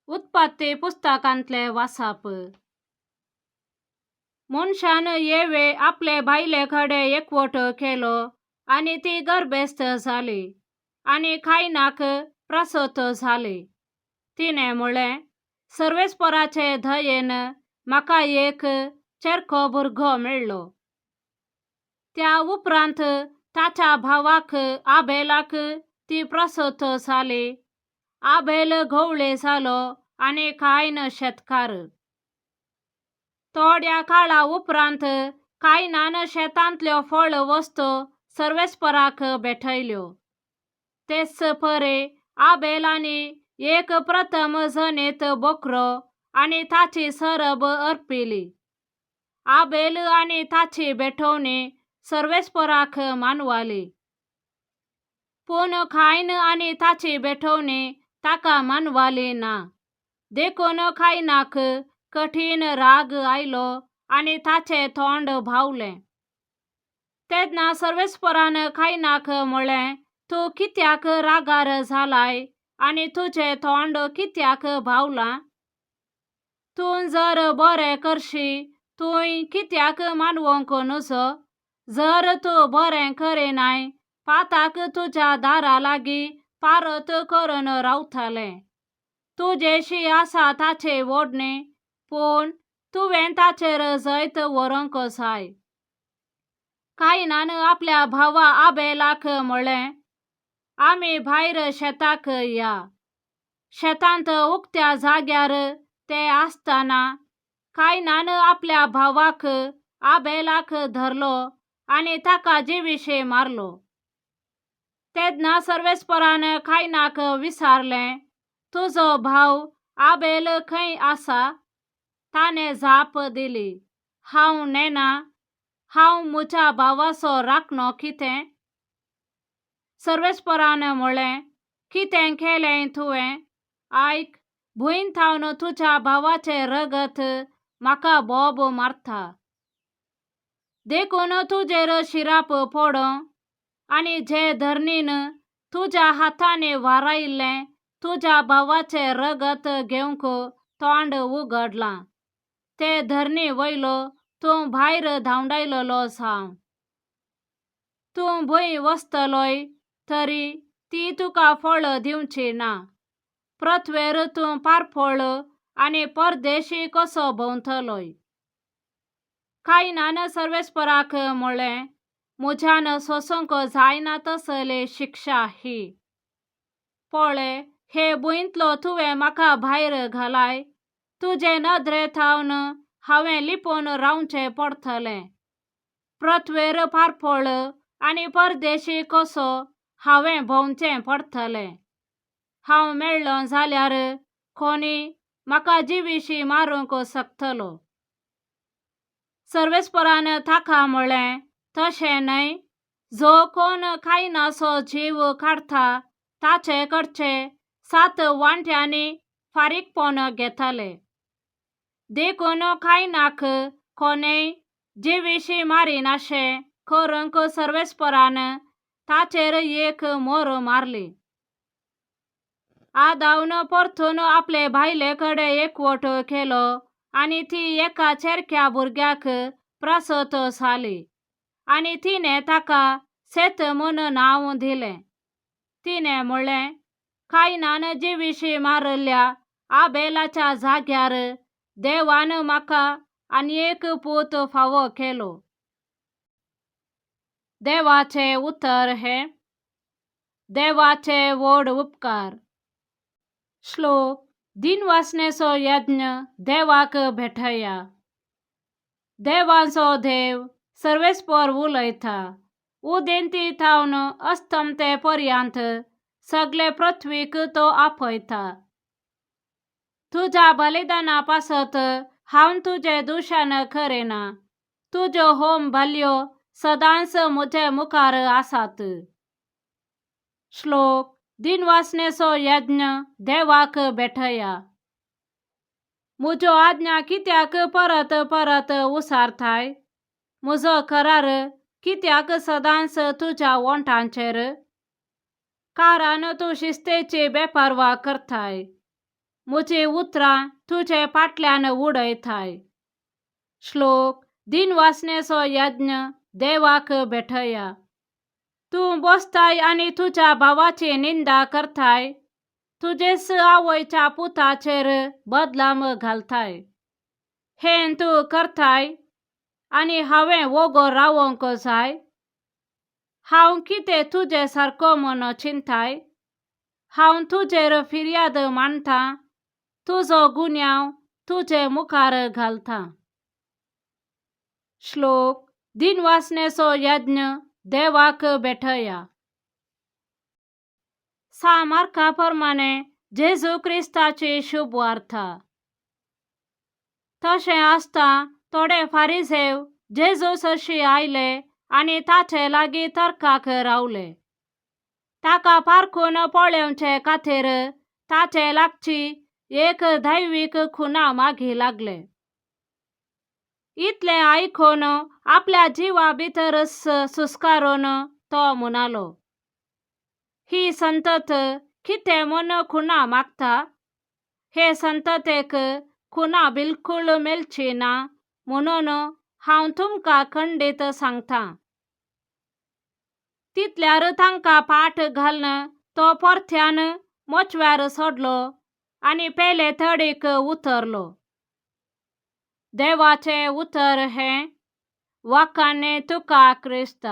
उत्पत्ती पुस्तकांतले वाचप. मनशान येवे आपले बायले कडे एकवट केलो आणि ती गर्भस्थ झाली आणि कायनाक प्रसूत झाली. तिने म्हळें, सर्वेस्पराचे दयेन म्हाका एक चेरको भुरगो मेळ्ळो. त्या उपरांत ताच्या भावाक आबेलाक ती प्रसूत जाली. आबेल गवळे जालो आणि कायन शेतकार. थोड्या काळा उपरांत कायनान शेतांतल्यो फळ वस्तू सर्वेस्पराक भेटयल्यो. तेच परे आबेलानी एक प्रथम जनीत बोकरो आणि ताची सरब अर्पिली. आबेल आणि ताची भेटवणी सर्वेस्पराक मानवाली. पूण कायन आणि ताची भेटवणी ताका मानवाली ना. देखून कायनाक कठीण राग आयलो आणि ताचे तोंड भावलें. तेन्ना सर्वेस्परान कायनाक म्हळें, तूं कित्याक रागार जालाय आणि तुजें तोंड कित्याक भावलां? तूं जर बरें करशी तुय कित्याक मानवंक नजो? जर तूं बरें करिनाय पाताक तुज्या दारा लागीं पारत करून रावतलें. तुजेशी आसा ताचे ओडणी, पूण तुवें ताचेर जैत व्हरूंक जाय. कायनान आपल्या भावा आबेलाक म्हळें, आमी भायर शेताक या. शेतांत उक्त्या जाग्यार ते आसतना कायनान आपल्या भावाक आबेलाक धरलो आणि ताका जिवीशी मारलो. तेन्ना सर्वेस्परान कायनाक विचारलें, तुजो भाव आबेल खंय आसा? ताणे जाप दिली, हांव नेना. हांव म्हज्या भावाचो राखणो कितें? सर्वेस्परान म्हळें, कितें केलें तुवें? आयक, भुंय थावन तुज्या भावाचें रगत म्हाका बोब मारता. देखून तुजेर शिराप पडों आणि जे धरणीन तुज्या हातांनी वारायिल्लें तुज्या भावाचें रगत घेवंक तोंड उगडलां, ते धरणी वयलो तूं भायर धांवडायलोलो जावं. तूं भुंय वचतलोय तरी ती तुका फळ दिवची ना. पृथ्वेर तूं पारफळ आणि परदेशी कसो भोंवतलोय. कायनान सर्वेस्पराक म्हळें, म्हज्यान सोसूंक जायना तसली शिक्षा ही. पळय, हे भुंयतलो तुवें म्हाका भायर घालाय. तुजे नदरे थावन हांवें लिपोवन रावचें पडटलें. पृथ्वेर पारफळ आणि परदेशी कसो हांवें भोंवचें पडटलें. हांव मेळ्ळों जाल्यार कोणी म्हाका जिवीशी मारूंक शकतलो. सर्वेस्परान ताका म्हळें, तशें न्हय. जो कोण कायनाचो जीव काडटा ताचे कडचे 7 वांट्यांनी फारीकपण घेतले. देखून कायनाक कोणेय जिवीशी मारिनाशें करूंक सर्वेस्परान ताचेर एक मोर मारली. आदावन परतून आपले बायले कडे एकवट केलो आणि ती एका चेरक्या भुरग्याक प्रसूत जाली आणि तिने ताका सेत म्हूण नांव दिलें. तिने म्हळें, कायनान जिवीशी मारल्या आबेलाच्या जाग्यार देवान म्हाका आनी एक पूत फावो केलो. देवाचे उतर हे. देवाचे व्हड उपकार. श्लोक. दिनवासनेचो यज्ञ देवाक भेटया. देवाचो देव सर्वेस्पर उलयता. उदेंती थावन अस्तमते पर्यंत सगळे पृथ्वीक तो आपयता. तुज्या बलिदाना पासत हांव तुजे दुशान करिना. तुज्यो होम बल्यो सदांच म्हजे मुखार आसात. श्लोक. दिनवासनेचो यज्ञ देवाक भेटया. म्हज्यो आज्ञा कित्याक परत परत उसारताय? म्हजो करार कित्याक सदांच तुज्या वोंटांचेर? कारण तूं शिस्तेची बेपरवा करताय. मुझे उतरां तुझे फाटल्यान उडयताय. श्लोक. दिन वाचण्याचो यज्ञ देवाक भेटया. तू बसताय आणि तुझ्या भावाची निंदा करताय. तुझेच आवयच्या पुताचेर बदलाम घालताय. हें तू करताय आणि हांवें वोगोर रावोंक जाय. हांव कितें तुजे सारको म्हूण चिंताय. हांव तुजेर फिर्याद मांडटां. तुजो गुन्यांव तुजे मुखार घालतां. श्लोक. दिन वाचण्याचो यज्ञ देवाक भेटया. सामार्काप्रमाणे जेजू क्रिस्ताची शुभ वार्ता. तशें आसता थोडे फारिसेव जेजू सरशी आयले आणि ताचे लागीं तर्काक रावले. ताका पारखून पळोवचे खातीर ताचे लागची एक दैवीक खुणा मागी लागले. इतलें आयकून आपल्या जिवा भितरच सुस्कारून तो म्हणालो, ही संतत कितें म्हूण खुणा मागता. हे संततेक खुणा बिलकुल मेलची ना म्हणून हांव तुमकां खंडीत सांगतां. तितल्यार तांकां फाट घालून तो परत्यान मोचव्यार सोडलो आणि पेले थडीक उतरलो. देवाचे उतर हें. वाखाणें तुका क्रिस्त.